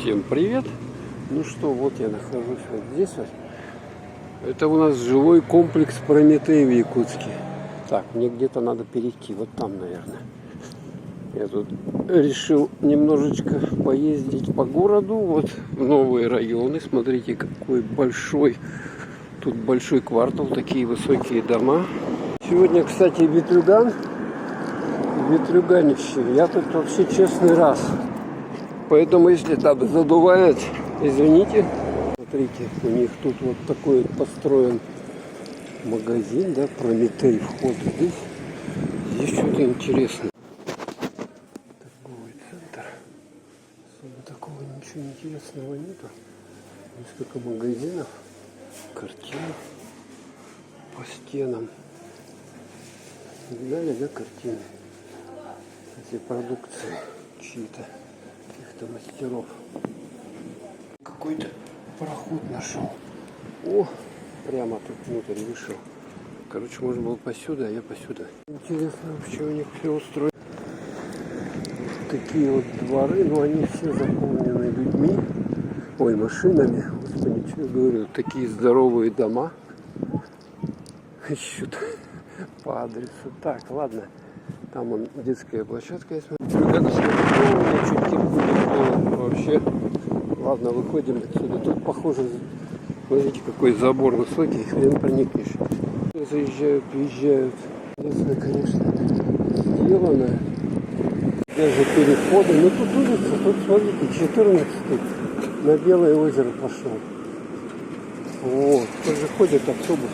Всем привет! Ну что, вот я нахожусь вот здесь вот. Это у нас жилой комплекс Прометей в Якутске. Так, мне где-то надо перейти, вот там, наверное. Я тут решил немножечко поездить по городу, вот в новые районы. Смотрите, какой большой, тут большой квартал, такие высокие дома. Сегодня, кстати, ветрюганище. Я тут вообще честный раз. Поэтому, если там задувает, извините. Смотрите, у них тут вот такой построен магазин, да, Прометей, вход здесь. Здесь что-то интересное. Торговый центр. Особо такого ничего интересного нету. Несколько магазинов, картины по стенам. Видали, да, картины? Эти продукции чьи-то, каких-то мастеров. Какой-то проход нашел. О, прямо тут внутрь вышел. Короче, можно было посюда, а я посюда. Интересно, вообще у них все устроено. Такие вот дворы, но они все заполнены людьми. Ой, машинами. Господи, что я говорю? Такие здоровые дома. Ищут по адресу. Так, ладно. Там вон детская площадка, я смотрю. Как смотрю, чуть кипку не было вообще. Ладно, выходим отсюда. Тут похоже, смотрите, какой забор высокий, хрен проникнешь. Заезжают, приезжают. Интересно, конечно, сделано. Даже переходы. Ну тут улица, тут смотрите, 14-й на Белое озеро пошел. Вот, тут же ходит автобус.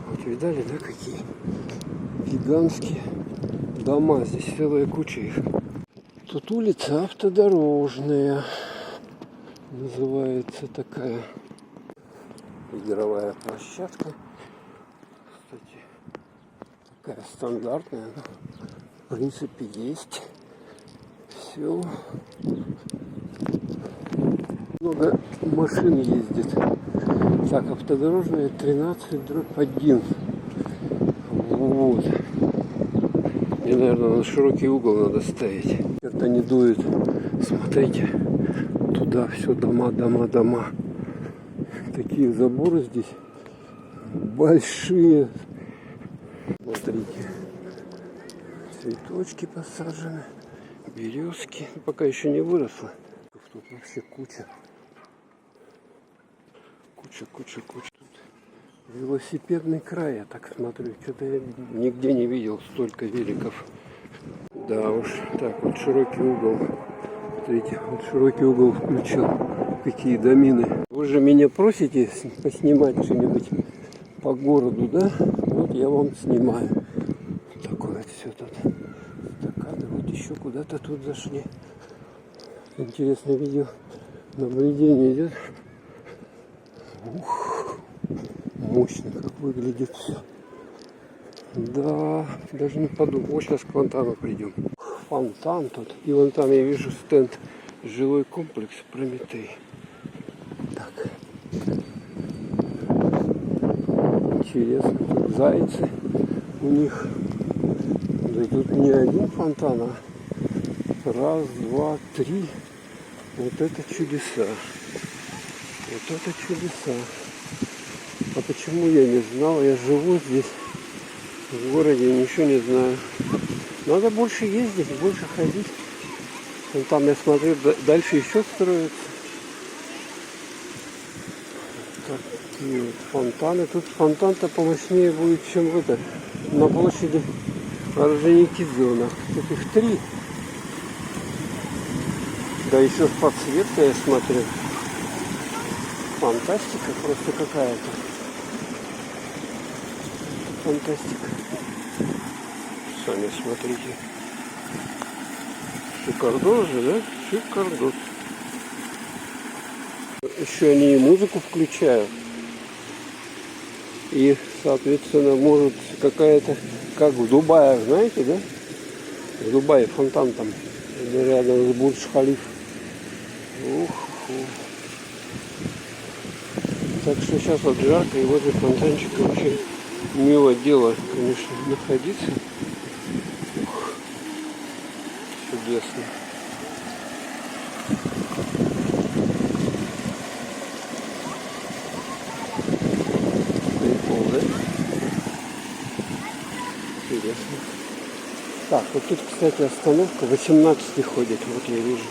Вот видали, да, какие гигантские дома. Здесь целая куча их. Тут улица Автодорожная. Называется такая. Игровая площадка. Кстати, такая стандартная. В принципе, есть. Все. Много машин ездит. Так, Автодорожная 13/1. Вот. Мне, наверное, на широкий угол надо ставить. Это не дует. Смотрите. Туда все дома. Такие заборы здесь. Большие. Смотрите. Цветочки посажены. Березки. Пока еще не выросло. Тут вообще куча. Куча. Тут велосипедный край, я так смотрю. Что-то я нигде не видел столько великов. Да уж. Так, вот широкий угол. Смотрите, вот широкий угол включил. Какие домины. Вы же меня просите поснимать что-нибудь по городу, да? Вот я вам снимаю. Такое вот все тут. Стаканы вот еще куда-то тут зашли. Интересное видео. Наблюдение идет. Ух, мощно как выглядит все. Да, даже не подумал. Вот сейчас к фонтану придем. Фонтан тут. И вон там я вижу стенд. Жилой комплекс Прометей. Так. Интересно. Тут зайцы у них. Да тут не один фонтан, а раз, два, три. Вот это чудеса. Вот это чудеса. А почему я не знал? Я живу здесь, в городе, ничего не знаю. Надо больше ездить, больше ходить. Вон там, я смотрю, дальше еще строятся. Такие вот фонтаны. Тут фонтан-то помощнее будет, чем в это. На площади Орджоникидзе у нас. Тут их 3. Да еще с подсветкой я смотрю. Фантастика просто какая-то. Фантастика. Сами смотрите. Шикардос же, да? Шикардос. Еще они и музыку включают. И, соответственно, может какая-то, как в Дубае, знаете, да? В Дубае фонтан там, рядом с Бурдж-Халиф. Ух. Так что сейчас вот жарко, и возле фонтанчика вообще мило дело, конечно, находиться. Ух. Чудесно. Так, вот тут, кстати, остановка. 18 ходит. Вот я вижу.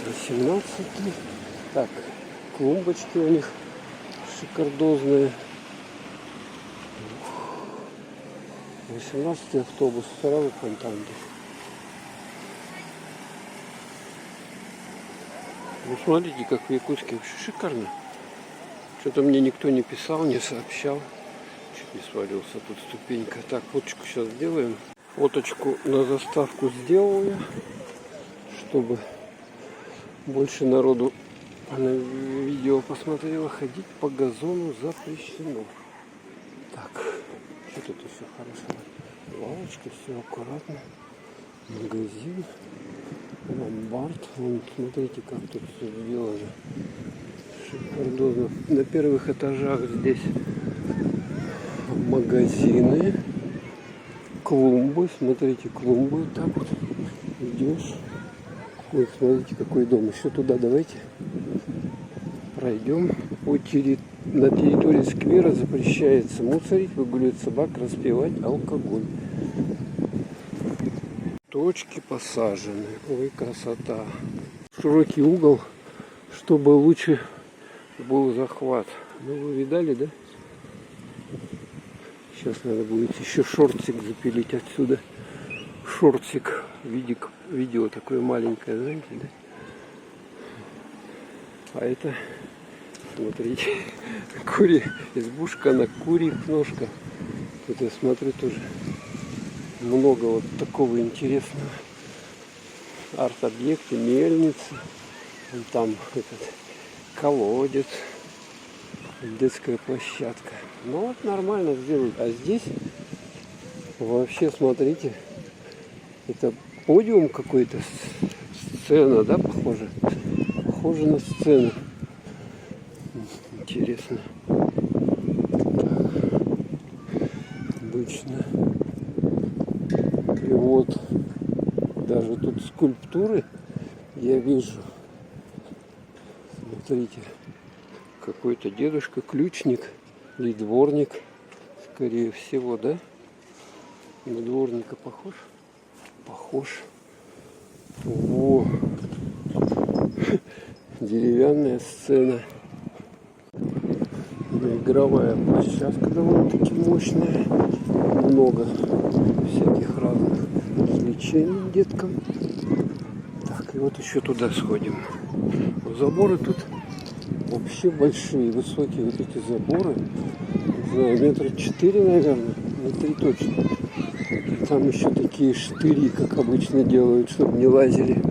18. Так, клумбочки у них шикардозные. 18 автобус. Сразу фонтан. Ну смотрите, как в Якутске вообще шикарно. Что-то мне никто не писал, не сообщал. Чуть не свалился тут ступенька. Так, фоточку сейчас сделаем. Фоточку на заставку сделал я, чтобы больше народу на видео посмотрело. Ходить по газону запрещено. Так, что тут еще хорошо? Лавочка, все аккуратно. Магазин, ломбард. Вон, смотрите, как тут все сделано. Шикардозно. На первых этажах здесь магазины, клумбы. Смотрите, клумбы. Вот так вот идешь. Ой, смотрите, какой дом. Еще туда давайте пройдем. На территории сквера запрещается мусорить, выгуливать собак, распивать алкоголь. Точки посажены. Ой, красота. Широкий угол, чтобы лучше был захват. Ну, вы видали, да? Сейчас надо будет еще шортик запилить отсюда. Шортик. Видео такое маленькое, знаете, да? А это, смотрите, избушка на курьих ножках. Тут я смотрю тоже много вот такого интересного. Арт-объекты, мельницы. Вон там этот колодец, детская площадка. Ну вот нормально сделают. А здесь вообще, смотрите, это подиум какой-то, сцена, да, похоже? Похоже на сцену. Интересно. Так. Обычно. И вот даже тут скульптуры я вижу. Смотрите, какой-то дедушка, ключник или дворник, скорее всего, да? На дворника похож? Похож. Во! Деревянная сцена. Игровая площадка довольно-таки мощная. Много всяких разных развлечений деткам. Так, и вот еще туда сходим. Заборы тут вообще большие, высокие вот эти заборы. Не знаю, метра 4, наверное, на 3 точно. И там еще такие штыри, как обычно делают, чтобы не лазили.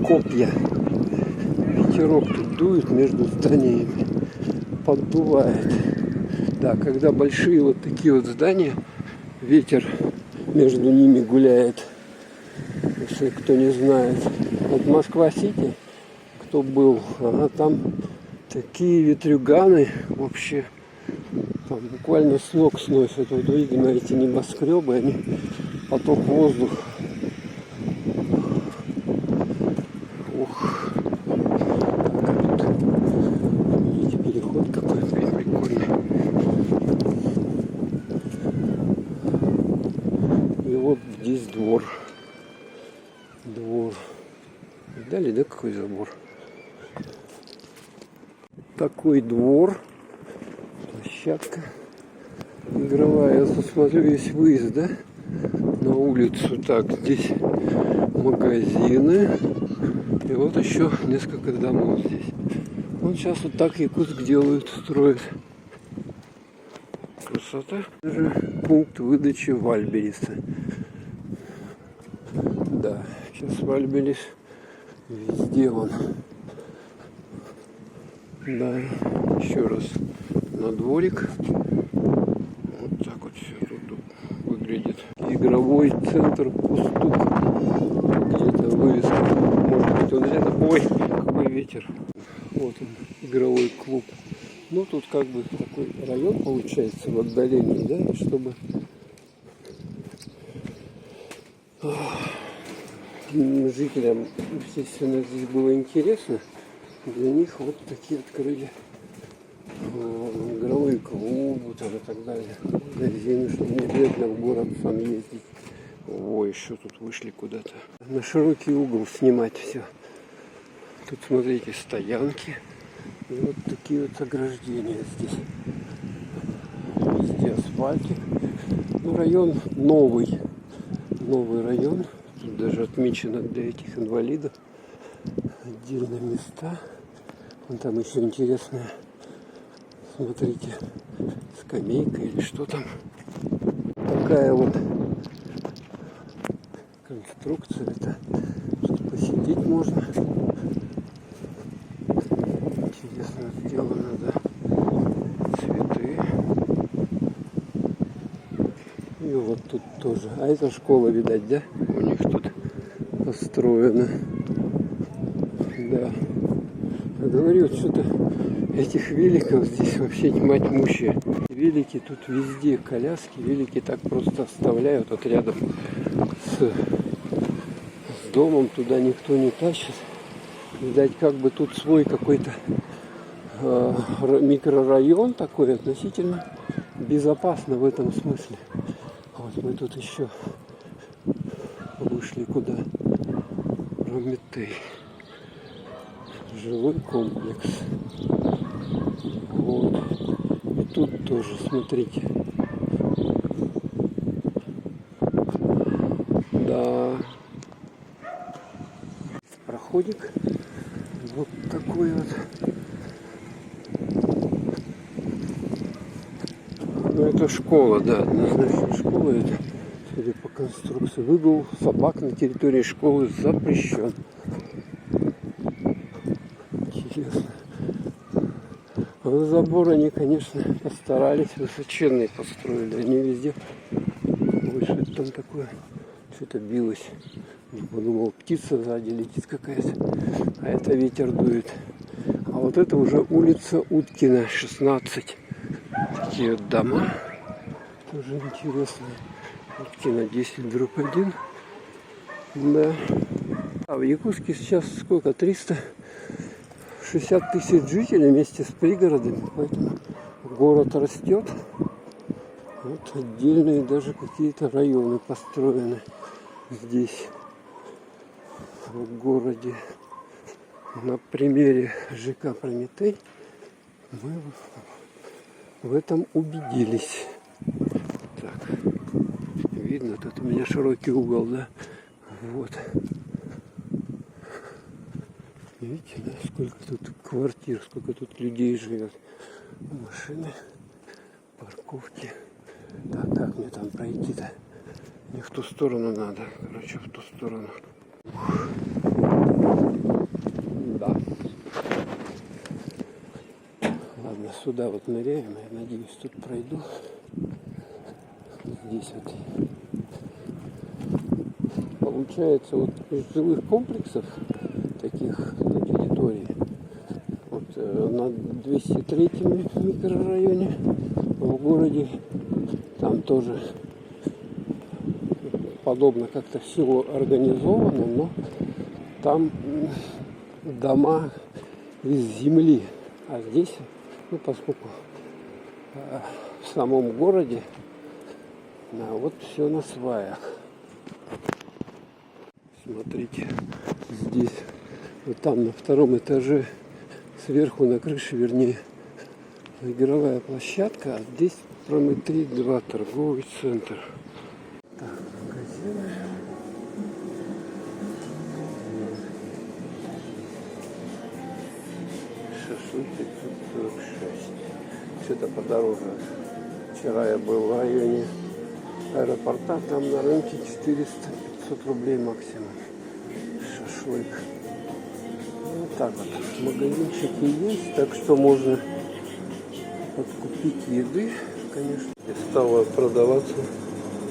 Копья. Ветерок тут дует между зданиями. Поддувает. Да, когда большие вот такие вот здания, ветер между ними гуляет. Если кто не знает. Вот Москва-Сити, кто был, там такие ветрюганы вообще там буквально с ног сносят. Вот видимо эти небоскребы, они поток воздуха. Ух. Видите, переход какой прикольный. И вот здесь двор. Видали, да, какой забор? Такой двор. Площадка игровая. Я тут смотрю, есть выезд, да? На улицу. Так, здесь магазины. И вот еще несколько домов здесь. Вот сейчас вот так Якутск делают, строят. Красота. Это же пункт выдачи Вальбериса. Да, сейчас Вальберис везде он. Да, еще раз на дворик. Вот так вот все тут выглядит. Игровой центр Кустук. Где-то вывеска. Может быть он где-то. Ой, какой ветер. Вот он, игровой клуб. Ну тут как бы такой район получается в отдалении, да, чтобы жителям, естественно, здесь было интересно. Для них вот такие открыли игровые клубы там, и так далее. Магазины, чтобы не обязательно в город сам ездить. Ой, еще тут вышли куда-то. На широкий угол снимать все. Тут, смотрите, стоянки. И вот такие вот ограждения здесь. Везде асфальтик. Ну, район новый. Новый район. Тут даже отмечено для этих инвалидов. Отдельные места. Вон там еще интересное. Смотрите, скамейка или что там. Такая вот конструкция. Это что посидеть можно. Интересно сделано, да. Цветы. И вот тут тоже. А это школа, видать, да? У них тут построена. Да. Я говорю, что-то этих великов здесь вообще тьма тьмущая. Велики тут везде, коляски, велики так просто оставляют вот рядом с домом, туда никто не тащит. Видать, как бы тут свой какой-то микрорайон такой относительно безопасно в этом смысле. Вот мы тут еще вышли куда? Прометей. Жилой комплекс. Вот. И тут тоже, смотрите. Да. Проходик. Вот такой вот. Ну, это школа, да, однозначно школа. Это, судя по конструкции, выгул собак на территории школы запрещен. Интересно. А забор они, конечно, постарались, высоченные построили. Они везде. Ой, что это там такое? Что-то билось. Я подумал, птица сзади летит какая-то. А это ветер дует. А вот это уже улица Уткина, 16. Такие вот дома. Тоже интересные. Уткина 10/1. Да. А в Якутске сейчас сколько? 360 тысяч жителей вместе с пригородами. Поэтому город растет. Вот отдельные даже какие-то районы построены здесь, в городе. На примере ЖК Прометей мы в этом убедились. Так, видно, тут у меня широкий угол, да? Вот. Видите, да, сколько тут квартир, сколько тут людей живет. Машины, парковки. Так, как мне там пройти-то? Не в ту сторону надо. Короче, в ту сторону. Да. Ладно, сюда вот ныряем. Я надеюсь, тут пройду. Здесь вот. Получается, вот из жилых комплексов таких на территории. Вот на 203-м микрорайоне в городе. Там тоже подобно как-то все организовано, но там дома из земли. А здесь, ну, поскольку в самом городе, вот все на сваях. Смотрите, здесь, вот там на втором этаже, сверху на крыше, вернее, игровая площадка, а здесь Прометей 2, торговый центр. Так, магазины. Шашлык 546. Что-то подороже. Вчера я был в районе аэропорта, там на рынке 400-500 рублей максимум. Шашлык. Вот так вот. Магазинчики есть, так что можно подкупить еды, конечно. И стала продаваться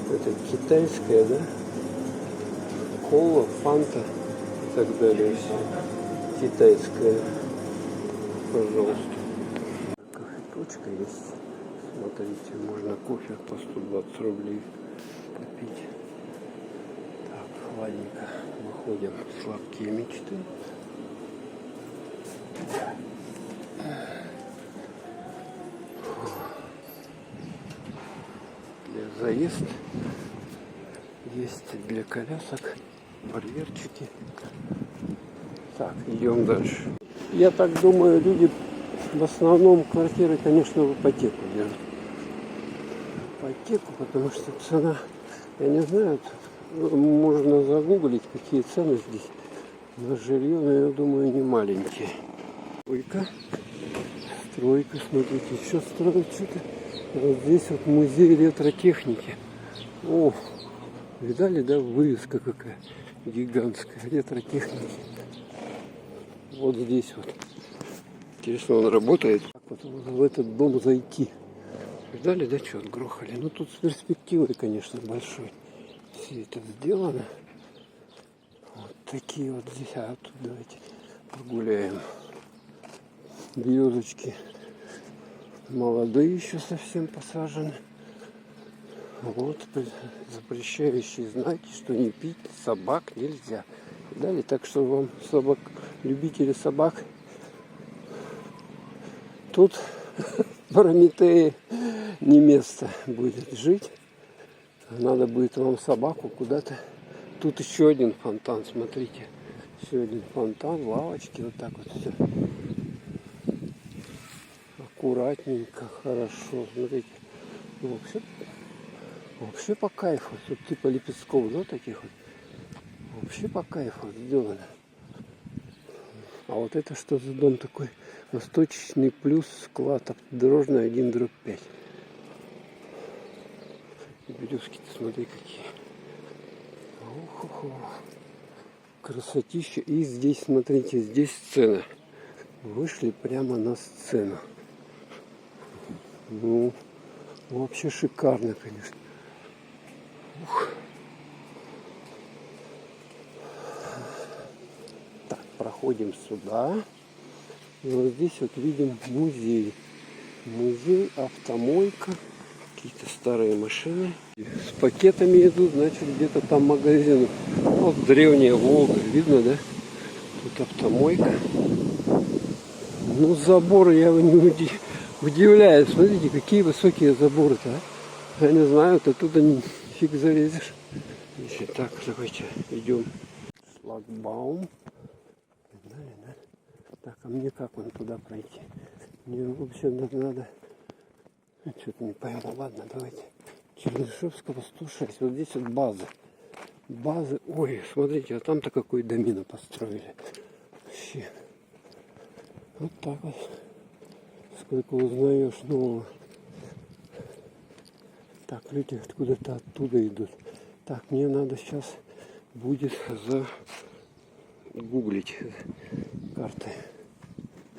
это китайская, да? Кола, фанта и так далее. Все китайская. Пожалуйста. Кофе-точка есть. Смотрите, можно кофе по 120 рублей попить. Так, ладненько. Выходим в сладкие мечты. Заезд есть для колясок, барьерчики. Так, идем дальше. Я так думаю, люди в основном квартиры, конечно, в ипотеку держат. Ипотеку, потому что цена, я не знаю, можно загуглить, какие цены здесь на жилье, но я думаю, не маленькие. Стройка, смотрите, еще строят что-то. Вот здесь вот музей ретротехники. О, видали, да, вывеска какая гигантская, ретротехники. Вот здесь вот. Интересно, он работает. Так вот в этот дом зайти. Видали, да, что отгрохали? Ну тут с перспективой, конечно, большой. Все это сделано. Вот такие вот здесь. А тут давайте погуляем. Березочки молодые еще совсем посажены. Вот запрещающие знаки, что не пить собак нельзя. Дали, так что вам собак, любители собак, тут в Прометее не место будет жить. Надо будет вам собаку куда-то. Тут еще один фонтан, смотрите. Еще один фонтан, лавочки, вот так вот все. Аккуратненько, хорошо. Смотрите. Вообще по кайфу. Тут типа лепестков, да, таких вот. Вообще по кайфу сделано. А вот это что за дом такой? Восточный плюс склад дорожный 1/5. Березки-то смотри какие. Ох-охо. Красотища. И здесь, смотрите, здесь сцена. Вышли прямо на сцену. Ну, вообще шикарно, конечно. Ух. Так, проходим сюда. И вот здесь вот видим музей. Музей, автомойка. Какие-то старые машины. С пакетами идут, значит, где-то там магазин. Вот древняя Волга. Видно, да? Тут автомойка. Ну, заборы я не удивляюсь. Смотрите, какие высокие заборы-то, а? Я не знаю, ты туда фиг залезешь. Если так, давайте идем. Шлагбаум. Так, а мне как он туда пройти? Мне вообще надо... Что-то не пойму. Ладно, давайте. Чернышевского 106. Вот здесь вот база. Базы. Ой, смотрите, а там-то какой домино построили. Вообще. Вот так вот. Сколько узнаешь нового. Так, люди откуда-то оттуда идут. Так, мне надо сейчас будет загуглить карты.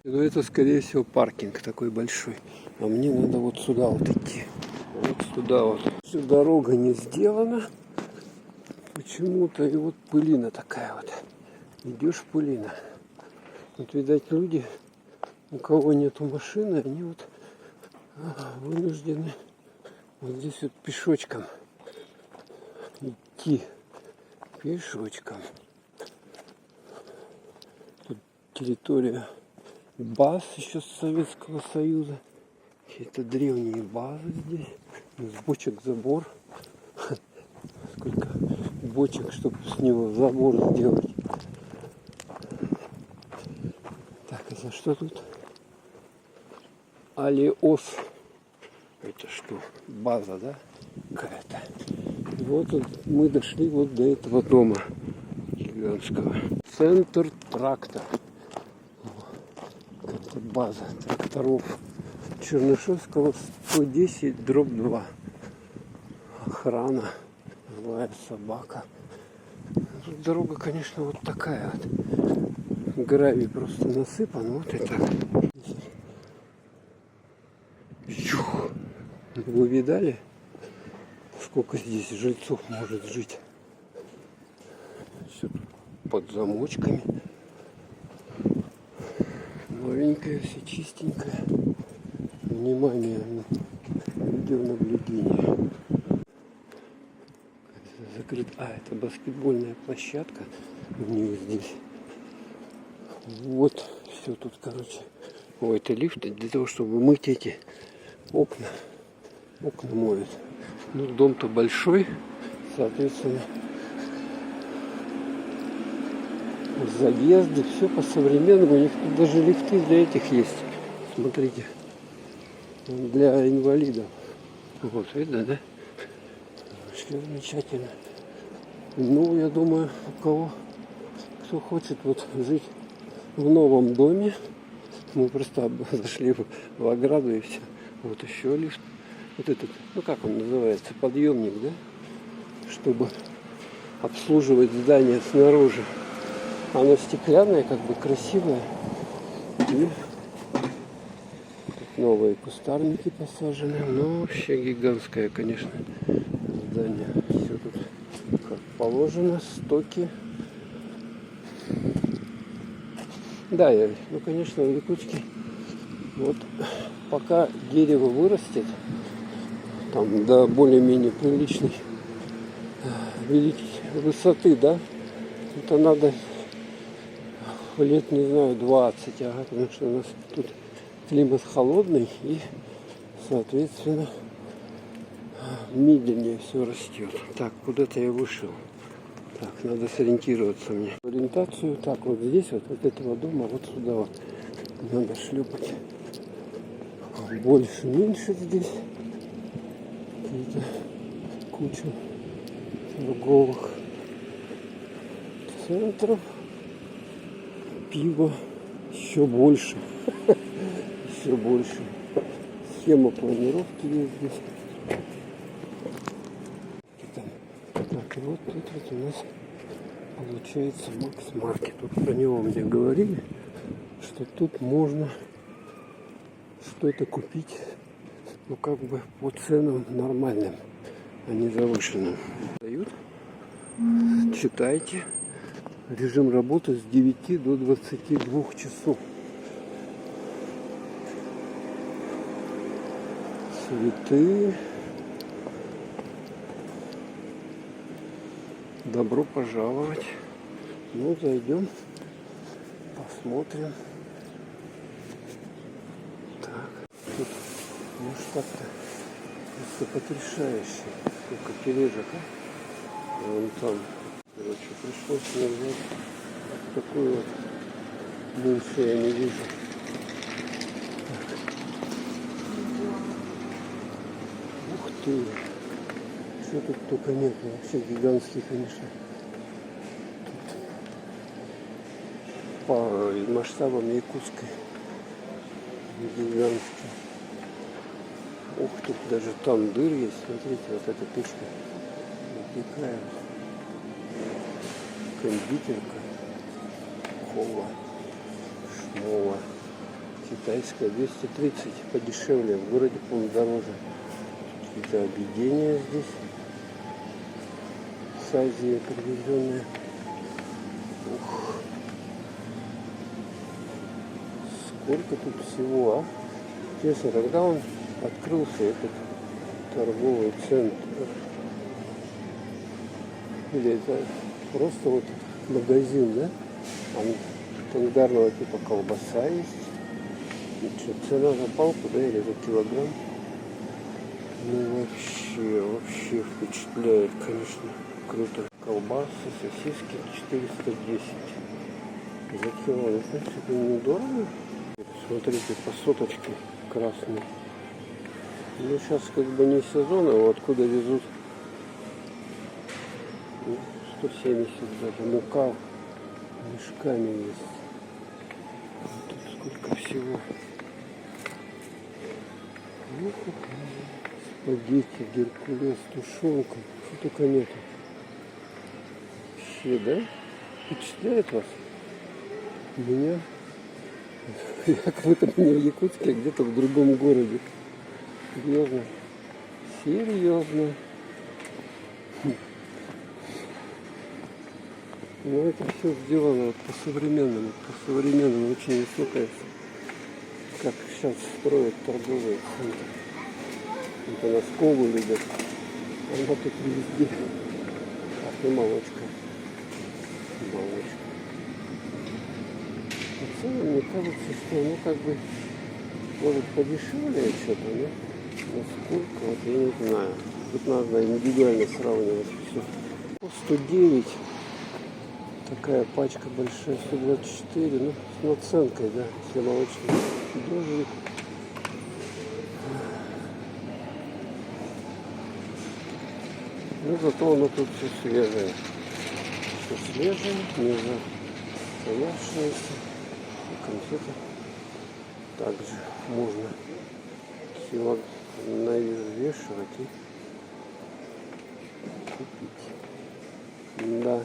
Но это, скорее всего, паркинг такой большой. А мне надо вот сюда вот идти. Вот сюда вот. Все, дорога не сделана. Почему-то и вот пылина такая вот. Идешь, пылина. Вот, видать, люди, у кого нету машины, они вот вынуждены вот здесь вот пешочком идти. Пешочком. Тут территория баз еще с Советского Союза. Какие-то древние базы здесь. С бочек забор. Сколько бочек, чтобы с него забор сделать. Так, это что тут? Алиос. Это что? База, да? Какая-то. Вот мы дошли вот до этого дома гигантского. Центр трактор. Это база тракторов. Чернышевского 110/2. Охрана. Злая собака. Тут дорога, конечно, вот такая вот. Гравий просто насыпан. Вот это. Чух. Вы видали, сколько здесь жильцов может жить? Все под замочками. Новенькое, все чистенькое. Внимание на видеонаблюдение. Закрыт. А, это баскетбольная площадка у них здесь. Вот все тут, короче. О, это лифт для того, чтобы мыть эти окна. Окна моют. Ну, дом-то большой. Соответственно, заезды, все по-современному. У них тут даже лифты для этих есть. Смотрите, для инвалидов. Вот, видно, да? Все замечательно. Ну, я думаю, кто хочет вот жить в новом доме, мы просто зашли в ограду и все. Вот еще лифт. Вот этот, ну как он называется, подъемник, да? Чтобы обслуживать здание снаружи. Оно стеклянное, как бы красивое. И тут новые кустарники посажены. Ну, вообще гигантское, конечно, здание. Все тут как положено, стоки. Да, ну, конечно, в Якутске вот пока дерево вырастет, там до более-менее приличной высоты, да, это надо лет, не знаю, 20, потому что у нас тут климат холодный и, соответственно, медленнее все растет. Так, куда-то я вышел. Так, надо сориентироваться мне. Ориентацию, так, вот здесь, вот от этого дома, вот сюда вот надо шлепать. Больше, меньше здесь. Какие-то куча торговых центров. Пиво еще больше. Еще больше. Схема планировки есть здесь. Так, и вот тут вот у нас получается Макс Маркет. Вот про него мне говорили, что тут можно что-то купить, ну как бы по ценам нормальным, а не завышенным. Дают. Читайте. Режим работы с 9 до 22 часов. Цветы. Добро пожаловать. Ну, зайдем, посмотрим. Так, тут может как-то просто потрясающе. Сколько тележек, а? Вон там. Короче, пришлось мне взять такую вот. Меньше я не вижу. Так. Ух ты! Что тут только нет, вообще гигантский, конечно. Тут по масштабам Якутской гигантский. Ух, тут даже там дыр есть, смотрите, вот эта печка. Вот такая кондитерка, кола, шмола. Китайская 230, подешевле, в городе, по-моему, дороже. Какие-то объедения здесь. С Азии привезенные. Ух. Сколько тут всего, а? Честно, когда он открылся, этот торговый центр? Или это просто вот магазин, да? Там стандартного типа колбаса есть. И что, цена за палку, да, или за килограмм? Ну вообще впечатляет, конечно. Круто. Колбасы, сосиски 410 за кило. Знаете, это недорого. Смотрите, по соточке красный. Ну сейчас как бы не сезон, а откуда везут? 170 даже. Мука мешками есть. Тут сколько всего. Спагетти, геркулес, тушенка. Что только нету. Вообще, да? Впечатляет вас? Меня? Я как будто не в Якутске, а где-то в другом городе. Серьезно. Серьезно. Ну это все сделано вот по-современному. По-современному очень высокое. Как сейчас строят торговые центры. Это на школу любят. Она тут везде. Так, и молочка. Молочка. В целом, мне кажется, что ну как бы может подешевле что-то, но насколько, вот я не знаю. Тут надо индивидуально сравнивать все. По 109. Такая пачка большая, 124. Ну, с наценкой, да, если молочный дождик. Ну, зато оно тут все свежее. Все свежее, не застоявшееся. И конфеты также можно всего навешивать и купить. Да.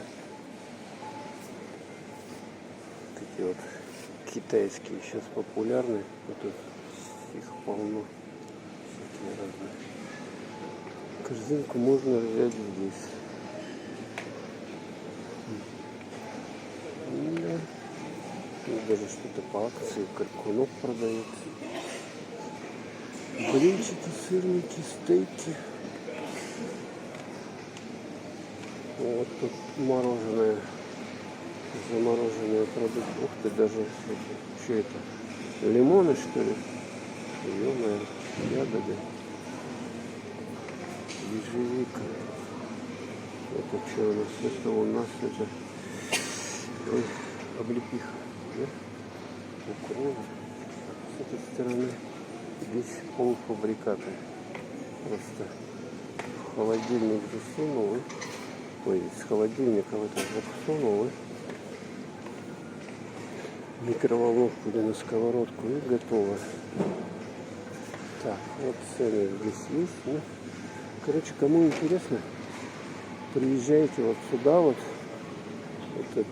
Такие вот китайские сейчас популярны. Вот тут их полно. Всякие разные. Корзинку можно взять здесь. Да. И даже что-то по акции, калькунов продается. Блинчики, сырники, стейки. Вот тут мороженое. Замороженные продукты. Ух ты, даже что это? Лимоны, что ли? Ё-моё, ягоды. Ежевика. Это что у нас? Это у нас это облепиха. Да? Укроп. С этой стороны здесь полуфабрикаты. Просто в холодильник засунул. Ой, из холодильника в это засунул. Микроволновку или на сковородку и готово. Так, вот цены здесь есть. Ну, короче, кому интересно, приезжайте вот сюда вот. Этот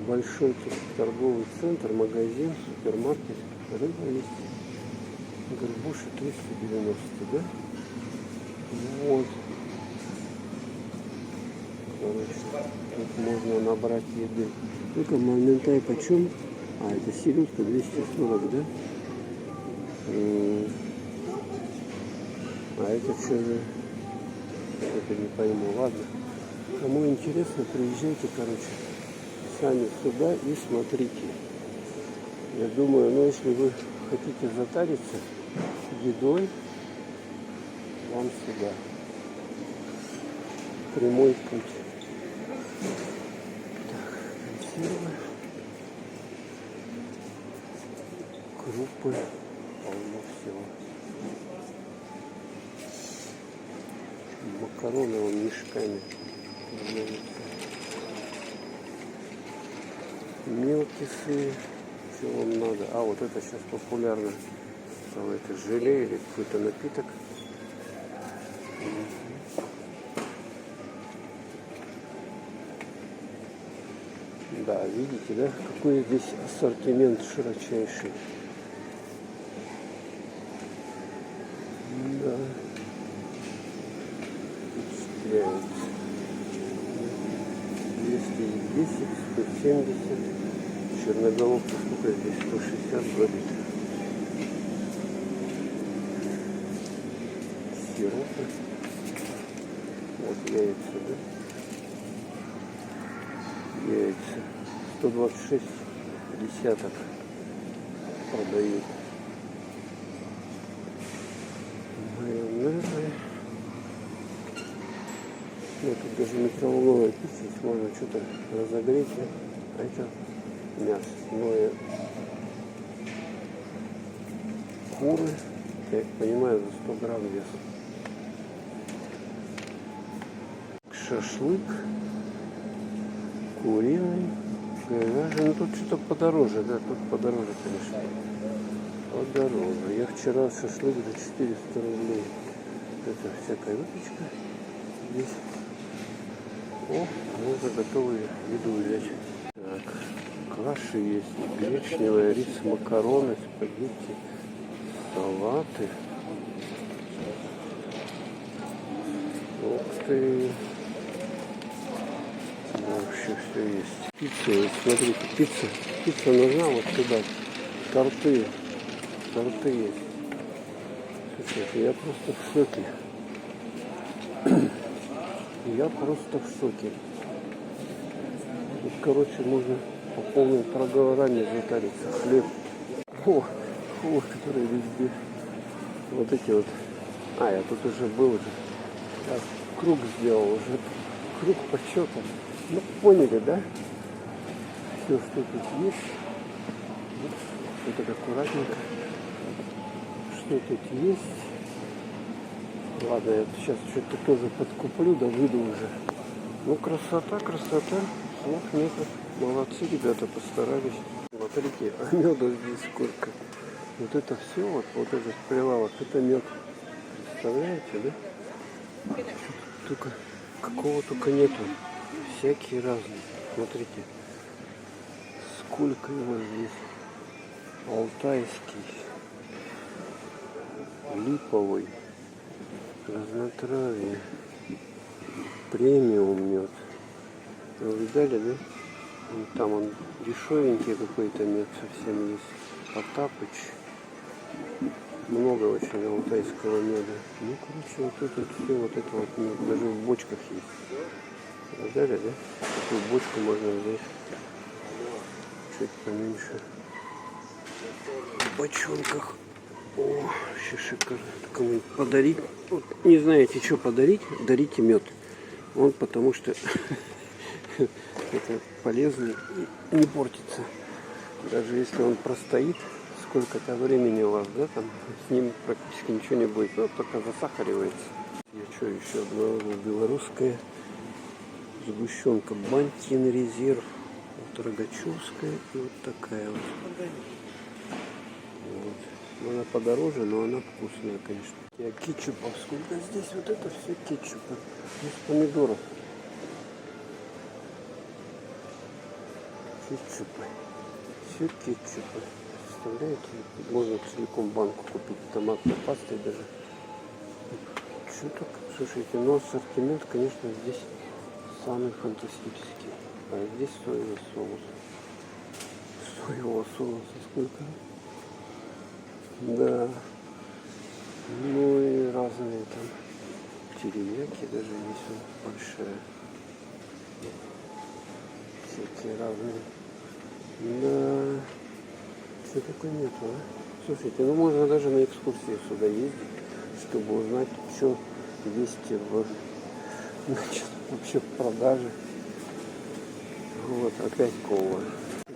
большой торговый центр, магазин, супермаркет. Рыба есть. Горбуша 390, да? Вот. Короче, тут можно набрать еды. Только моментай почем? А, это селедка 240, да? А это что же? Это не пойму. Ладно. Кому интересно, приезжайте, короче, сами сюда и смотрите. Я думаю, ну если вы хотите затариться едой, вам сюда. Прямой путь. Консервы, крупы, полно всего. Макароны вон мешками. Мелкие, что вам надо. А вот это сейчас популярно. Это желе или какой-то напиток. Да, видите, да, какой здесь ассортимент широчайший. Да. Впечатляет. 210, 170. Черноголовка сколько здесь? 162 литра. Сиропы. Вот яйца, да? Яйца 126 десяток продают. Майонезы. Ну, тут даже микроволновая пицца, здесь можно что-то разогреть. А это мясное. Куры, я понимаю, за 100 грамм вес. Шашлык. Куриный, говяжий, ну тут что-то подороже, да, тут подороже, конечно, подороже. Я вчера шашлык за 400 рублей, это всякая выпечка здесь. О, можно готовую еду взять. Так, каши есть, гречневая, рис, макароны, спагетти, салаты. Ух ты! Вообще все есть. Пицца, вот смотрите, пицца нужна вот сюда. Торты есть. Слушайте, я просто в шоке. Я просто в шоке. Тут, короче, можно по полной программе затариться. Хлеб. О, которые везде. Вот эти вот А, я тут уже был уже. Я круг сделал уже. Круг почета. Ну, поняли, да? Все, что тут есть. Вот так аккуратненько. Что тут есть. Ладно, я сейчас что-то тоже подкуплю, да выйду уже. Ну, красота, красота. Слов нету. Молодцы, ребята, постарались. Смотрите, а меда здесь сколько. Вот это все, вот этот прилавок, это мед. Представляете, да? Только какого только нету. Всякие разные. Смотрите, сколько его здесь. Алтайский, липовый, разнотравье, премиум мед. Вы видали, да? Там он дешевенький какой-то мед совсем есть. Потапыч. Много очень алтайского меда. Ну, короче, вот это все, вот это вот мед. Даже в бочках есть. Видали, да? Такую бочку можно взять. Чуть поменьше. В бочонках. О, вообще шикарно. Кому подарить. Вот, не знаете, что подарить, дарите мед. Он потому что это полезно и не портится. Даже если он простоит сколько-то времени у вас, да, там с ним практически ничего не будет. Ну, только засахаривается. Я что еще обнаружил? Белорусская сгущенка Бантин Резерв. Вот Рогачевская и вот такая вот. Вот. Она подороже, но она вкусная, конечно. Я кетчупов. Сколько здесь вот это все кетчупы. Без помидоров. Кетчупы. Все кетчупы. Представляете? Можно целиком банку купить томатной пастой даже. Что так? Слушайте, но ассортимент, конечно, здесь самый фантастический. А здесь соевый соус. Соевого соуса сколько? Да. Ну и разные там терияки даже есть вот большая. Всякие разные. Да. Что такое нету, а? Слушайте, ну можно даже на экскурсии сюда ездить, чтобы узнать, что есть значит, вообще в продаже. Вот, опять кола.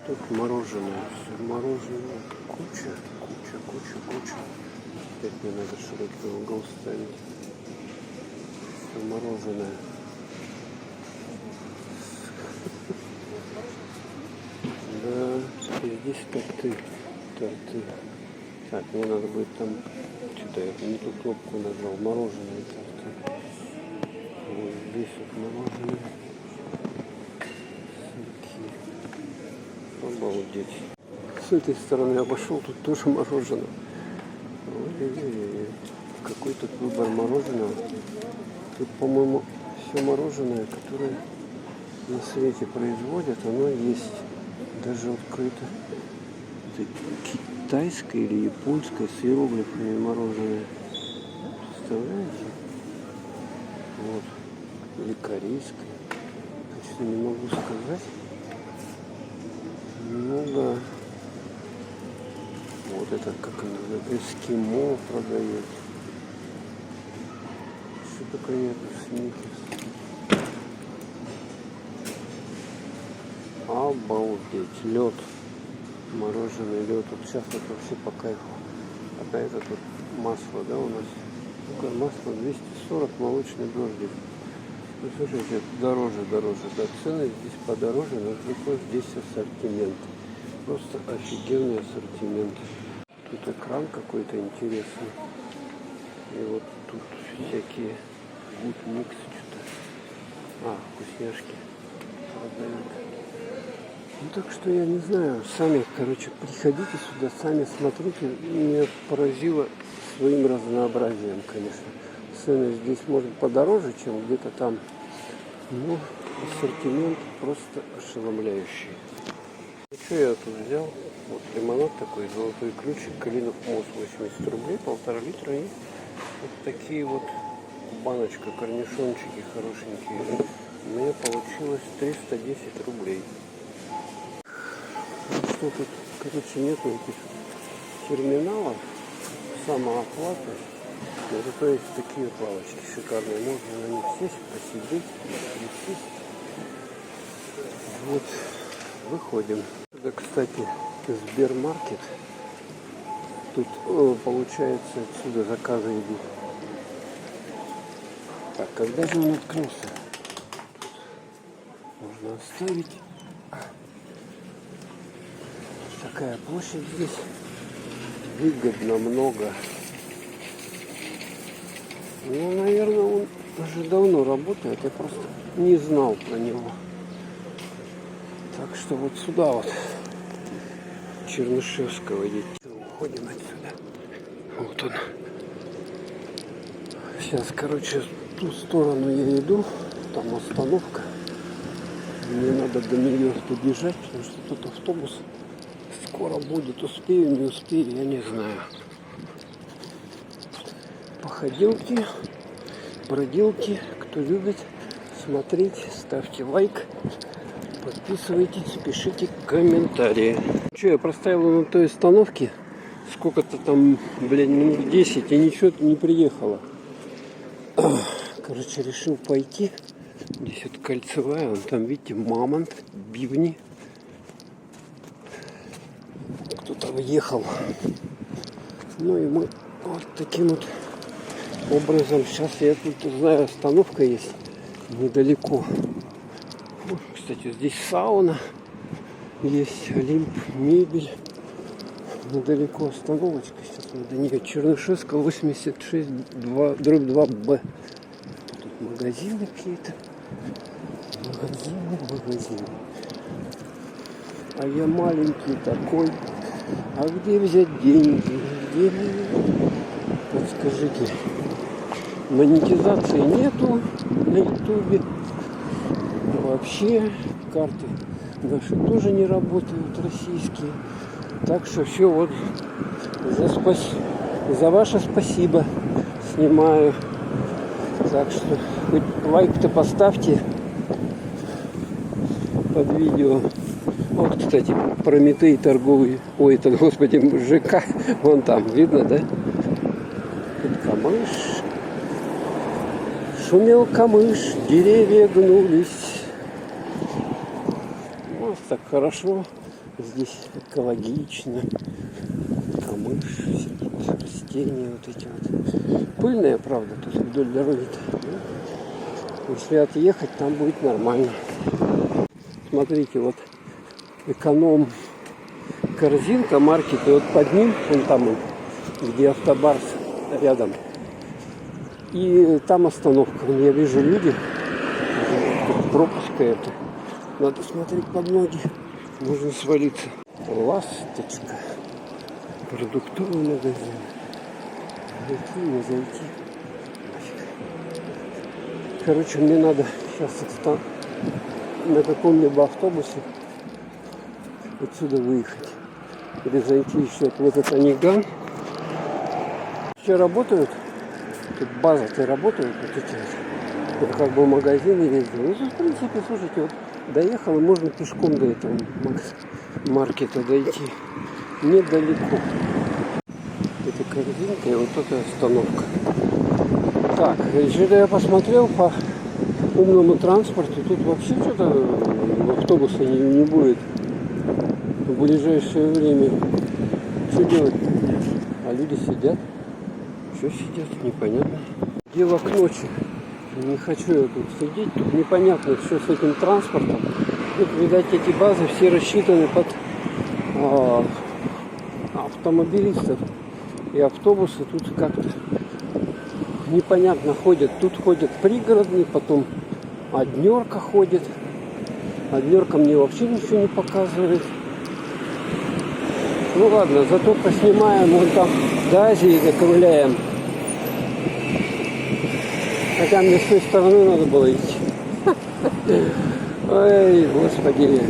Тут мороженое. Все мороженое. Куча. Опять мне надо широкий угол ставить. Все мороженое. Да, и здесь торты. Так, мне надо будет там, что-то я не ту кнопку нажал, мороженое торты. Вот здесь вот мороженое. Обалдеть. С этой стороны обошел, тут тоже мороженое. Ой-ой-ой. Какой тут выбор мороженого. Тут, по-моему, все мороженое, которое на свете производят, оно есть. Даже вот какое-то китайское или японское с иероглифами мороженое. Представляете? Вот. Или корейское. Точно не могу сказать. Ну да. Вот это как оно называется, эскимо продает. Что такое нету сникерс. Обалдеть. Лед. Мороженый лед. Вот сейчас это вообще по кайфу. А это тут масло, да, у нас. Такое масло 240, молочный дождик. Ну, слушайте, это дороже. Да, цены здесь подороже, но зато здесь ассортимент. Просто офигенный ассортимент. Тут экран какой-то интересный. И вот тут всякие гуд микс что-то. Вкусняшки продают. Ну так что я не знаю. Сами, короче, приходите сюда, сами смотрите. Меня поразило своим разнообразием, конечно. Цены здесь может подороже, чем где-то там. Но ассортимент просто ошеломляющий. Ну что я тут взял? Вот лимонад такой, золотой ключик, Калинов мост 80 рублей, 1,5 литра. И вот такие вот баночка, корнишончики хорошенькие. У меня получилось 310 рублей. Ну, что тут, короче, нету этих терминалов самооплаты. Но зато есть такие лавочки шикарные. Можно на них сесть, посидеть, присесть. Вот, выходим. Это, кстати, Сбермаркет. Тут, получается, отсюда заказы идут. Так, когда же он открылся? Можно оставить. Такая площадь здесь. Выгодно много. Ну, наверное, он уже давно работает. Я просто не знал про него. Так что вот сюда вот Чернышевского идти. Уходим отсюда. Вот он. Сейчас, короче, в ту сторону я иду. Там остановка. Мне надо до нее добежать, потому что тут автобус скоро будет. Успею, не успею, я не знаю. Походилки, бродилки. Кто любит смотреть, ставьте лайк. Подписывайтесь, пишите комментарии. Че, я проставил на той остановке сколько-то там, блядь, минут 10 и ничего не приехало. Короче, решил пойти. Здесь вот кольцевая, вон там, видите, мамонт, бивни. Кто-то въехал. Ну и мы вот таким вот образом. Сейчас я тут знаю, остановка есть недалеко. Кстати, здесь сауна есть, Олимп, мебель. Недалеко остановочка. Сейчас мы до нее. Чернышевского 86, 2/2Б. Тут магазины какие-то. Магазины. А я маленький такой. А где взять деньги? Где? Подскажите. Монетизации нету на ютубе. Вообще карты наши тоже не работают, российские. Так что все вот за ваше спасибо снимаю. Так что хоть лайк-то поставьте под видео. Вот, кстати, Прометей торговый. Ой, это, господи, ЖК. Вон там, видно, да? Тут камыш. Шумел камыш, деревья гнулись. Вот так хорошо. Здесь экологично. Камыш, растения вот эти вот. Пыльная, правда, тут вдоль дороги-то. Если отъехать, там будет нормально. Смотрите, вот эконом корзинка маркет, и вот под ним, вон там, где автобарс рядом. И там остановка. Я вижу люди. Тут пропуска это. Надо смотреть под ноги. Можно свалиться. Ласточка. Продуктовый магазин. Зайти, не зайти. Короче, мне надо сейчас на каком-либо автобусе отсюда выехать. Или зайти еще в этот Аниган. Все работают. Тут база-то работает. Вот эти вот. Это как бы магазины ездил. Ну, в принципе, слушайте, вот доехал, и можно пешком до этого маркета дойти. Недалеко. Это корзинка и вот эта остановка. Так, что-то я посмотрел по умному транспорту. Тут вообще что-то автобуса не будет в ближайшее время. Что делать? А люди сидят. Что сидят? Непонятно. Дело к ночи. Не хочу я тут сидеть. Тут непонятно, что с этим транспортом. Тут, видать, эти базы все рассчитаны под автомобилистов. И автобусы тут как-то непонятно ходят. Тут ходят пригородные, потом однерка ходит. Однерка мне вообще ничего не показывает. Ну ладно, зато поснимаем, вон там до Азии заковыляем. Хотя мне с той стороны надо было идти. Ой, господи.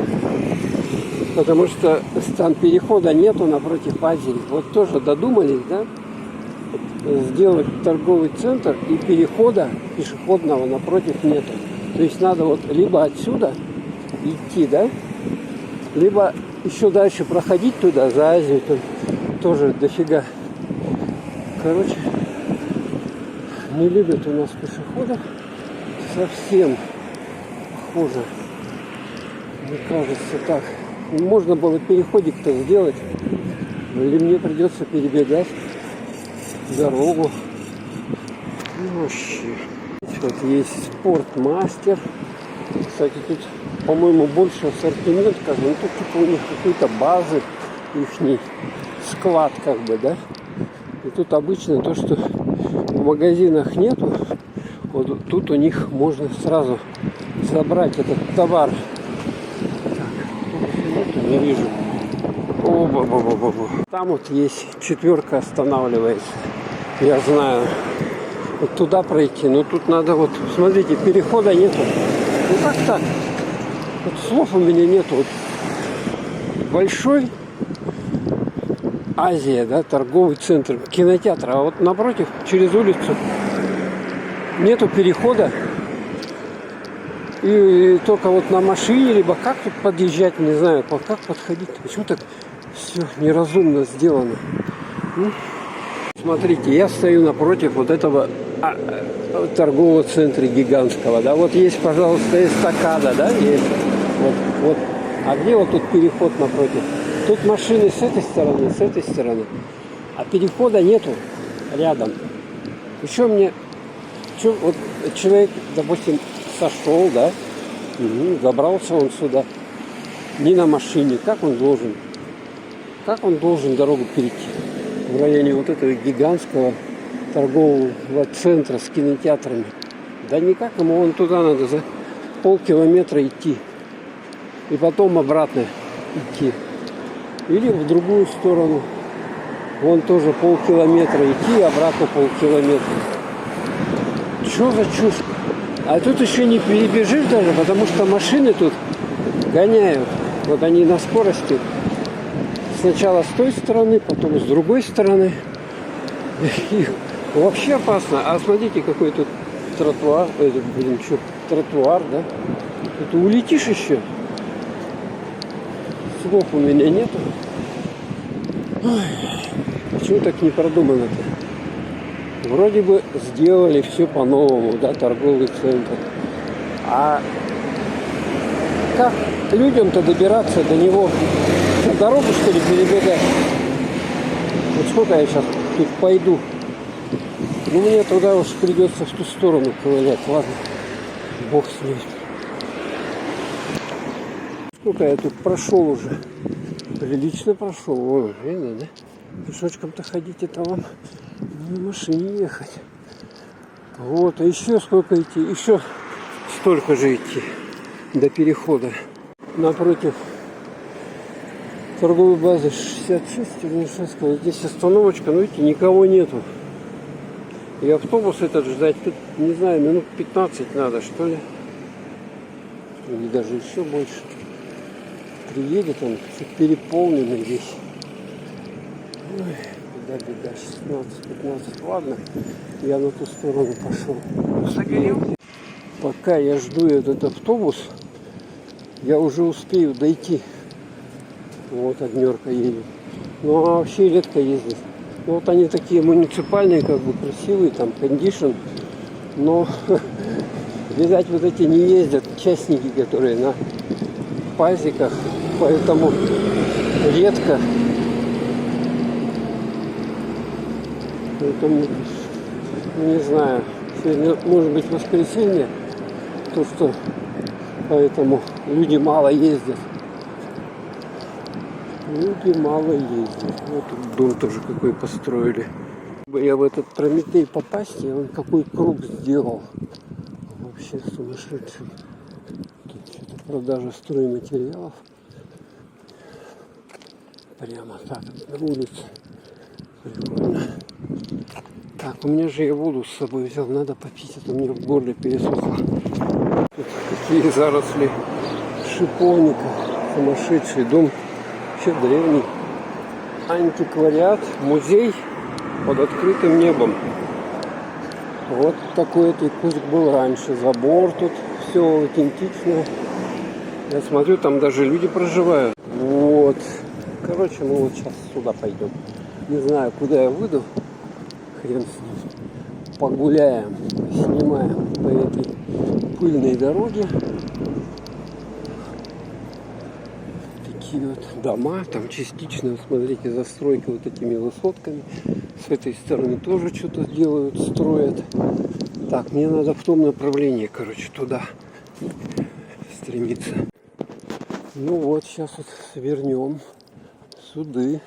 Потому что там перехода нету напротив Азии. Вот тоже додумались, да? Сделать торговый центр и перехода пешеходного напротив нету. То есть надо вот либо отсюда идти, да? Либо еще дальше проходить туда, за Азию, там тоже дофига. Короче, Не любят у нас пешеходов. Совсем похоже. Мне кажется, так. Можно было переходик-то сделать. Или мне придется перебегать дорогу. Ну, вообще. Вот есть спортмастер. Кстати, тут, по-моему, больше ассортимент, как бы, ну, тут типа у них какой-то базы, ихний склад, как бы, да. И тут обычно то, что в магазинах нету, вот тут у них можно сразу забрать этот товар. Так, не вижу. О-ба-ба-ба-ба. Там вот есть четверка останавливается. Я знаю. Вот туда пройти, но тут надо вот, смотрите, перехода нету. Ну как так? Вот слов у меня нету. Вот большой Азия, да, торговый центр, кинотеатр, а вот напротив, через улицу нету перехода. И только вот на машине, либо как тут подъезжать, не знаю, как подходить. Почему так все неразумно сделано? Смотрите, я стою напротив вот этого торгового центра гигантского, да, вот есть, пожалуйста, эстакада, да, есть, вот, а где вот тут переход напротив? Тут машины с этой стороны, а перехода нету рядом. Еще мне, вот человек, допустим, сошел, да, забрался он сюда, не на машине, как он должен дорогу перейти в районе вот этого гигантского торгового центра с кинотеатрами? Да никак ему, вон туда надо за полкилометра идти и потом обратно идти. Или в другую сторону. Вон тоже полкилометра идти, обратно полкилометра. Что за чушь? А тут еще не перебежишь даже, потому что машины тут гоняют. Вот они на скорости. Сначала с той стороны, потом с другой стороны. И вообще опасно. А смотрите, какой тут тротуар. Тротуар, да? Тут улетишь еще. Слов у меня нету. Ой, почему так не продумано-то? Вроде бы сделали все по-новому, да, торговый центр. А как людям-то добираться до него? Дорогу, что ли, перебегать? Вот сколько я сейчас тут пойду? Ну, мне туда уж придется в ту сторону ковылять. Ладно, бог с ним. Сколько я тут прошел уже? Прилично прошел. Вон, видно, да? Пешочком-то ходить, это вам на машине ехать. Вот, а еще сколько идти? Еще столько же идти до перехода. Напротив торговой базы 66, здесь остановочка, но видите, никого нету. И автобус этот ждать, тут, не знаю, минут 15 надо, что ли. Или даже еще больше. Приедет он, чуть переполненный здесь. Ой, беда, 16-15, ладно, я на ту сторону пошел. Пока я жду этот автобус, я уже успею дойти. Вот однерка едет. Ну а вообще редко ездит. Ну, вот они такие муниципальные, как бы красивые, там кондишн. Но, видать, вот эти не ездят частники, которые на пазиках. Поэтому редко. Поэтому, не знаю, сегодня может быть воскресенье, то что поэтому люди мало ездят. Люди мало ездят. Вот тут дом тоже какой построили. Я в этот Прометей попасть, и он какой круг сделал. Вообще сумасшедший. Тут что-то продажа стройматериалов. Прямо так на улице. Прикольно. Так, у меня же я воду с собой взял, надо попить, а то мне в горле пересохло. Тут какие заросли шиповника. Сумасшедший дом. Вообще древний. Антиквариат, музей под открытым небом. Вот такой вот кусок был раньше. Забор тут, все аутентично. Я смотрю, там даже люди проживают. Вот. Короче, мы вот сейчас сюда пойдем. Не знаю, куда я выйду. Хрен с ним. погуляем, снимаем по этой пыльной дороге. Такие вот дома, там частично, вот смотрите, застройка вот этими высотками. С этой стороны тоже что-то делают, строят. Так, мне надо в том направлении, короче, туда стремиться. Ну вот, сейчас вот свернем суды.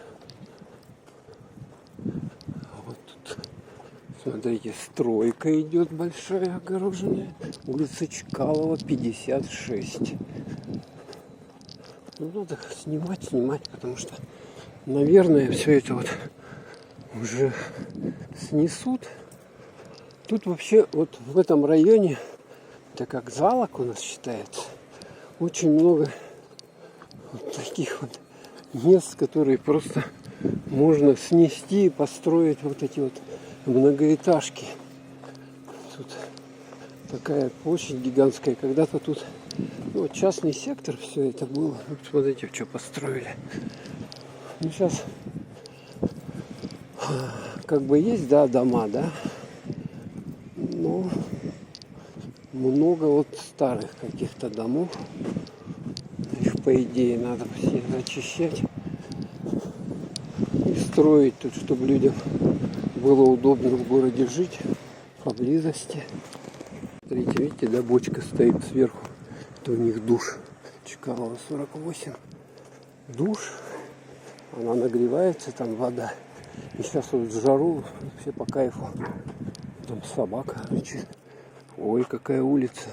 Вот тут, смотрите, стройка идет большая, огороженная. Улица Чкалова, 56. Ну, надо снимать, потому что, наверное, все это вот уже снесут. Тут вообще вот в этом районе, так как Залог у нас считается, очень много вот таких вот мест, которые просто можно снести и построить вот эти вот многоэтажки. Тут такая площадь гигантская. Когда-то тут частный сектор все это было. Вот смотрите, что построили. Ну, сейчас как бы есть, да, дома, да. Но много вот старых каких-то домов. Их, по идее, надо все зачищать и строить тут, чтобы людям было удобно в городе жить, поблизости. Смотрите, видите, да, бочка стоит сверху. Это у них душ. Чкалова 48. Душ. Она нагревается, там вода. И сейчас вот в жару все по кайфу. Там собака рычит. Ой, какая улица.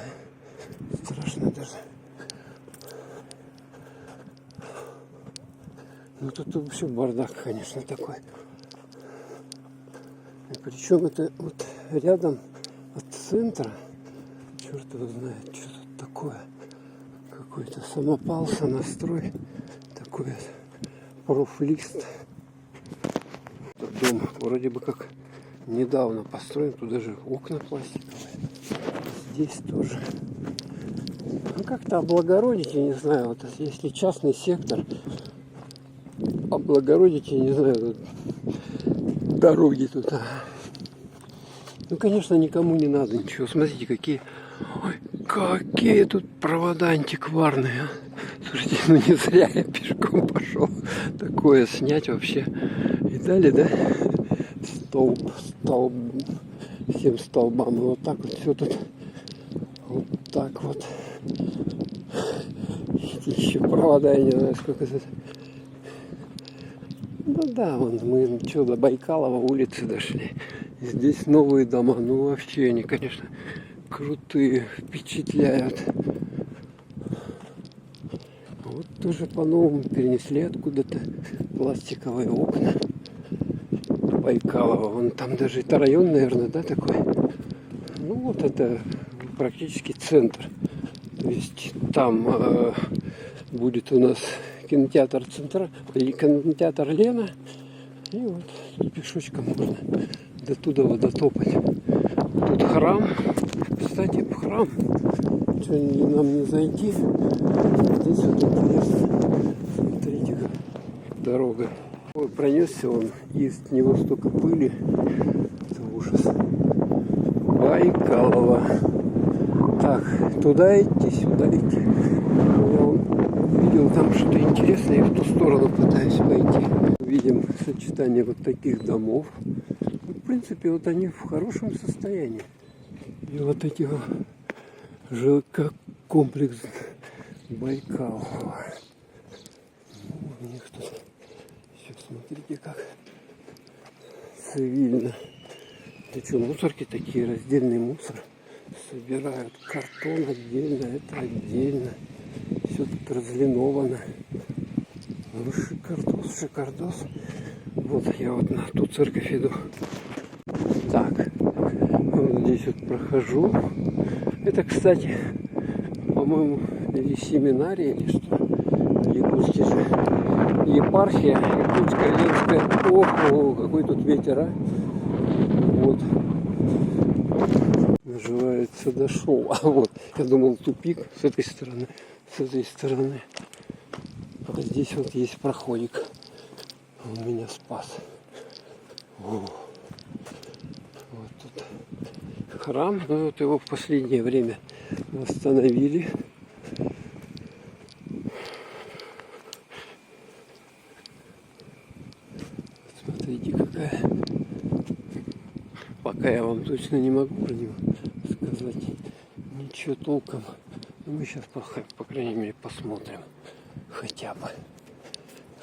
Страшно даже. Ну тут вообще бардак, конечно, такой. И причем это вот рядом от центра. Черт его знает, что тут такое. Какой-то самопал, самострой. Такой профлист. Этот дом вроде бы как недавно построен. Тут даже окна пластиковые. Здесь тоже. Ну как-то облагородить, я не знаю. Вот если частный сектор, облагородить, я не знаю, вот, дороги тут. Ну, конечно, никому не надо ничего. Смотрите, какие... Ой, какие тут провода антикварные. Слушайте, ну не зря я пешком пошел. Такое снять вообще. И далее, да? Столб. Всем столбам. И вот так вот все тут. Вот так вот. Еще провода, я не знаю, сколько тут. Ну да, вон мы что, до Байкалова улицы дошли. И здесь новые дома. Ну вообще они, конечно, крутые, впечатляют. Вот тоже по-новому перенесли откуда-то пластиковые окна Байкалова. Вон там даже это район, наверное, да, такой? Ну вот это практически центр. То есть там будет у нас кинотеатр Центра, или кинотеатр Лена. И вот тут пешочком можно до туда вот дотопать. Тут храм. Кстати, в храм. Что нам не зайти? Здесь вот интересно. Смотрите, как дорога. Ой, пронесся он, и из него столько пыли. Это ужас. Байкалова. Так, туда идти, сюда идти. Я видел там что-то интересное, я в ту сторону пытаюсь пойти. Видим сочетание вот таких домов. В принципе, вот они в хорошем состоянии. И вот эти вот ЖК-комплекс Байкал. У них тут все, смотрите, как цивильно. Это что, мусорки такие, раздельный мусор. Собирают картон отдельно, это отдельно. Все тут разлиновано. Ну, шикардос. Вот я вот на ту церковь иду. Так, вот здесь вот прохожу. Это, кстати, по-моему, или семинария, или что? Якутская же. Епархия, Якутская, Ленская. Ох, какой тут ветер, а? Вот. Называется, дошел. А вот, я думал, тупик с этой стороны, с этой стороны. А здесь вот есть проходик. Он меня спас. О. Вот тут Вот храм, но вот его в последнее время восстановили. Смотрите, какая. Пока я вам точно не могу про него сказать ничего толком. Но мы сейчас, по крайней мере, посмотрим хотя бы.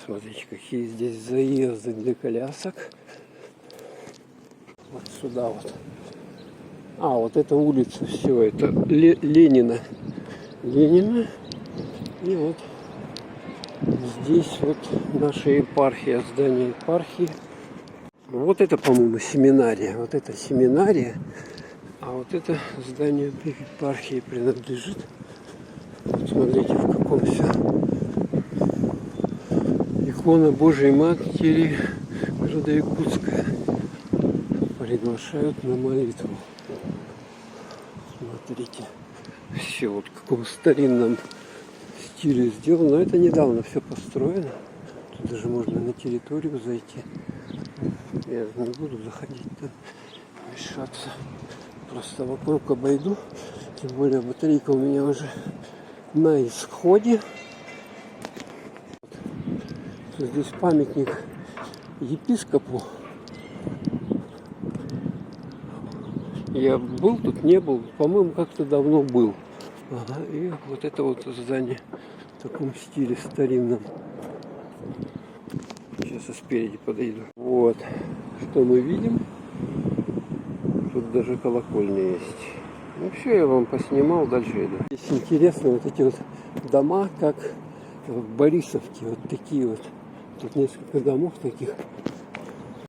Смотрите, какие здесь заезды для колясок. Вот сюда вот. А, вот эта улица, все, это Ленина. Ленина. И вот здесь вот наша епархия, здание епархии. Вот это, по-моему, семинария. Вот это семинария. А вот это здание епархии принадлежит. Вот смотрите, в каком все. Икона Божией Матери города Якутска. Приглашают на молитву. Смотрите. Все вот в каком старинном стиле сделано. Но это недавно все построено. Тут даже можно на территорию зайти. Я не буду заходить там, мешаться. Просто вокруг обойду. Тем более батарейка у меня уже на исходе. Здесь памятник епископу. Я был тут, не был. По-моему, как-то давно был. Ага, и вот это вот здание в таком стиле старинном. Сейчас я спереди подойду. Вот, что мы видим. Тут даже колокольня есть. Ну все, я вам поснимал, дальше иду. Здесь интересно, вот эти вот дома, как в Борисовке, вот такие вот. Тут несколько домов таких.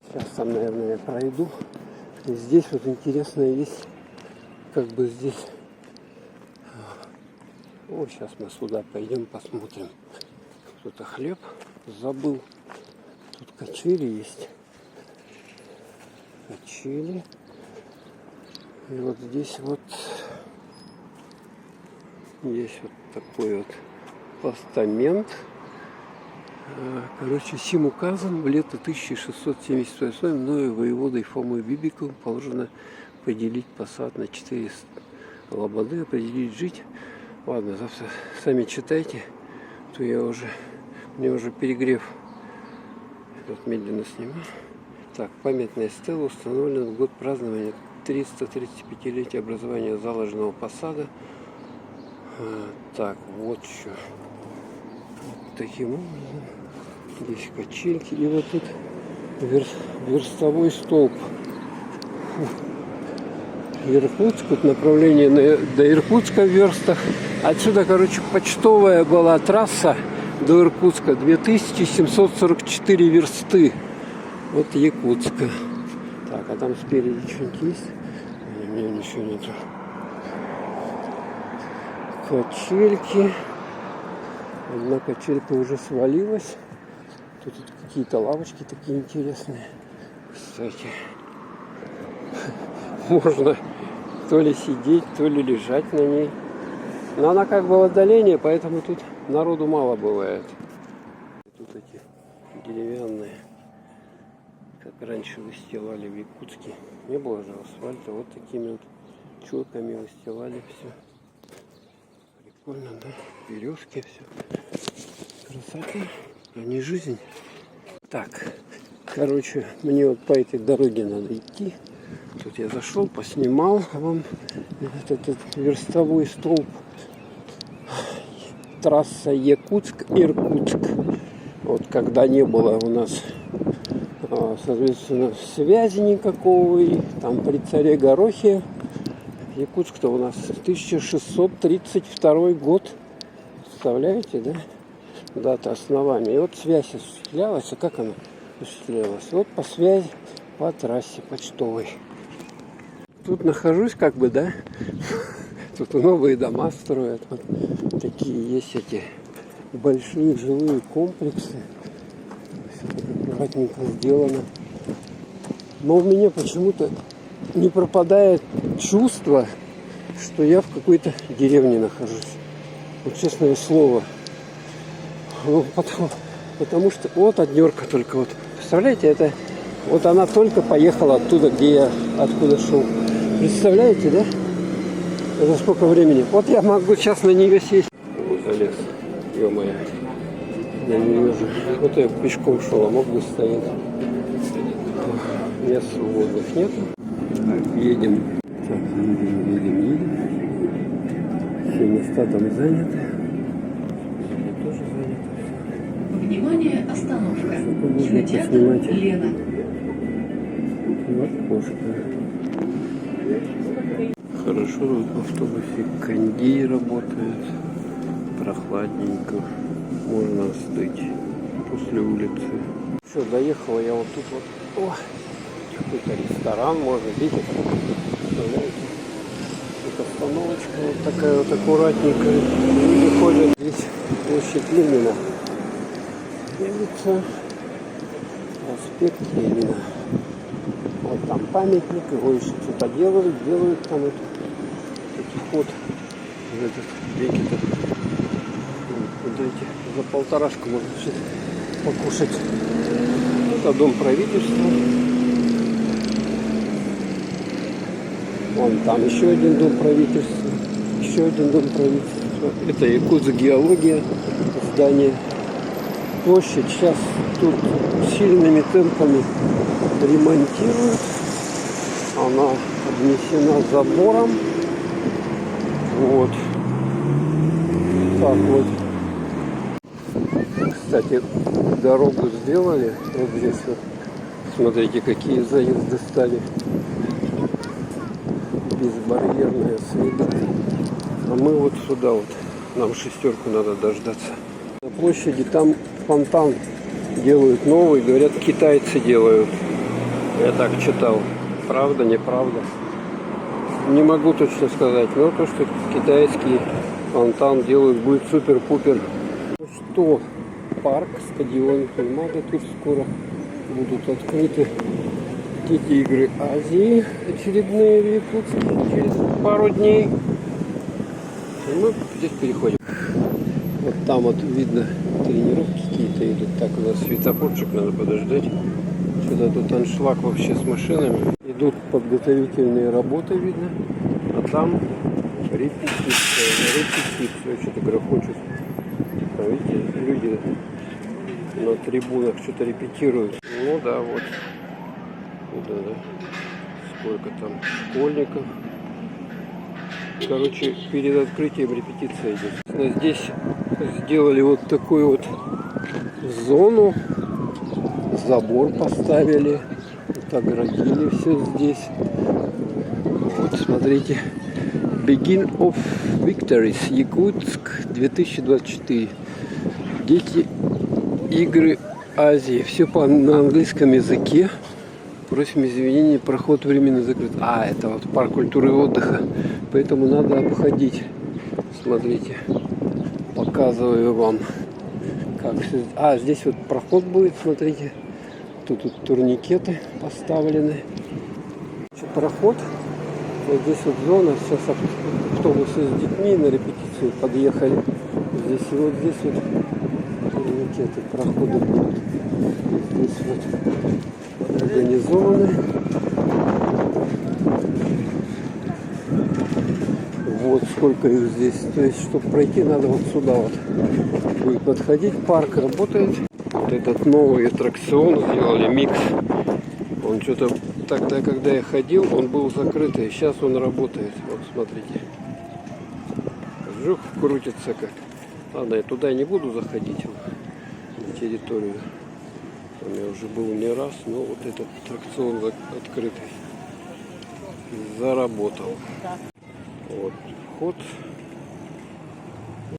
Сейчас там, наверное, я пройду. И здесь вот интересно есть, как бы здесь. О, сейчас мы сюда пойдем, посмотрим. Кто-то хлеб забыл. Тут качели есть. Качели. И вот здесь вот есть вот такой вот постамент. Короче, сим указом в лето 1678 мною воеводой Фомой Бибиковым положено поделить посад на 4 лободы, определить жить. Ладно, завтра сами читайте, то мне уже перегрев. Вот медленно сниму. Так, памятная стела установлена в год празднования 335-летия образования заложенного посада. Так, вот еще. Вот таким образом. Здесь качельки. И вот тут верстовой столб. Иркутск, вот направление до Иркутска в верстах. Отсюда, короче, почтовая была трасса до Иркутска. 2744 версты. Вот Якутска. Так, а там спереди что-нибудь есть? Нет, ничего нету. Качельки. Одна качелька уже свалилась. Тут какие-то лавочки такие интересные. Кстати, можно то ли сидеть, то ли лежать на ней. Но она как бы в отдалении, поэтому тут народу мало бывает. Тут эти деревянные, как раньше выстилали в Якутске. Не было же асфальта, вот такими вот чурками выстилали все. Прикольно, да? Веревки, все. Красота, а не жизнь. Так, короче, мне вот по этой дороге надо идти. Тут я зашел, поснимал вам этот верстовой столб. Трасса Якутск-Иркутск. Вот когда не было у нас, соответственно, связи никакого, и там при царе Горохе. Якутск-то у нас 1632 год. Представляете, да? Дата основания. И вот связь осуществлялась. А как она осуществлялась? Вот по связи по трассе почтовой. Тут нахожусь как бы, да? Тут новые дома строят. Вот такие есть эти большие жилые комплексы. Все так аккуратненько сделано. Но у меня почему-то не пропадает чувство, что я в какой-то деревне нахожусь. Вот честное слово. Ну, потому что вот однерка только вот. Представляете, это Вот она только поехала оттуда, где я откуда шел. Представляете, да? Это сколько времени? Вот я могу сейчас на нее сесть. Ой, залез. Ё-моё. Я не вижу. Вот я пешком шел, а мог бы стоять. Мест свободных нет. Так, едем. Так, едем. Все места там заняты. Тоже заняты. Внимание, остановка. Кинотеатр Лена. Вот кошка. Хорошо, вот в автобусе кондей работает. Прохладненько. Можно остыть после улицы. Все, доехала я вот тут вот. О, какой-то ресторан, можно видеть. Представляете? Вот остановочка вот такая вот аккуратненькая. Люди ходят. Здесь площадь Ленина. Улица. Проспект Ленина. Вот там памятник, его еще что-то делают там вот вход в этот веке-то. Дайте за полторашку можно что-то покушать. Это дом правительства. Вон там еще один дом правительства. Еще один дом правительства. Это Якутск-геология, здание. Площадь сейчас тут сильными темпами ремонтируют. Она обнесена забором. Вот. Так вот. Кстати, дорогу сделали. Вот здесь вот. Смотрите, какие заезды стали. Безбарьерная среда. А мы вот сюда вот. Нам шестерку надо дождаться. На площади там фонтан делают новый. Говорят, китайцы делают. Я так читал. Правда, неправда. Не могу точно сказать. Но то, что китайский фонтан делают, будет супер-пупер. Ну что, парк, стадион Кульмада тут скоро будут открыты. Дети игры Азии очередные в Якутске через пару дней. И мы здесь переходим. Вот там вот видно тренировки какие-то идут. Так, у нас светофорчик, надо подождать. Что-то тут аншлаг вообще с машинами. Идут подготовительные работы, видно. А там репетиция. Что-то грохочут. А видите, люди на трибунах что-то репетируют. Ну да, вот. Да. Сколько там школьников. Короче, перед открытием репетиция идет. Здесь сделали вот такую вот зону. Забор поставили. Вот оградили все здесь. Вот, смотрите. Begin of Victories. Якутск 2024. Дети игры Азии. Все на английском языке. Просим извинения, проход временно закрыт. А, это вот парк культуры и отдыха. Поэтому надо обходить. Смотрите. Показываю вам. Как все... А, здесь вот проход будет, смотрите. Тут турникеты поставлены. Проход. Вот здесь вот зона. Сейчас автобусы с детьми на репетицию подъехали. Здесь и вот здесь вот турникеты, проходы будут. Здесь вот организованы. Вот сколько их здесь. То есть, чтобы пройти, надо вот сюда вот будет подходить. Парк работает. Вот этот новый аттракцион сделали, микс. Он что-то тогда, когда я ходил, он был закрытый. Сейчас он работает. Вот смотрите. Жук крутится как. Ладно, я туда не буду заходить на территорию. Там я уже был не раз, но вот этот аттракцион открытый заработал. Вот вход.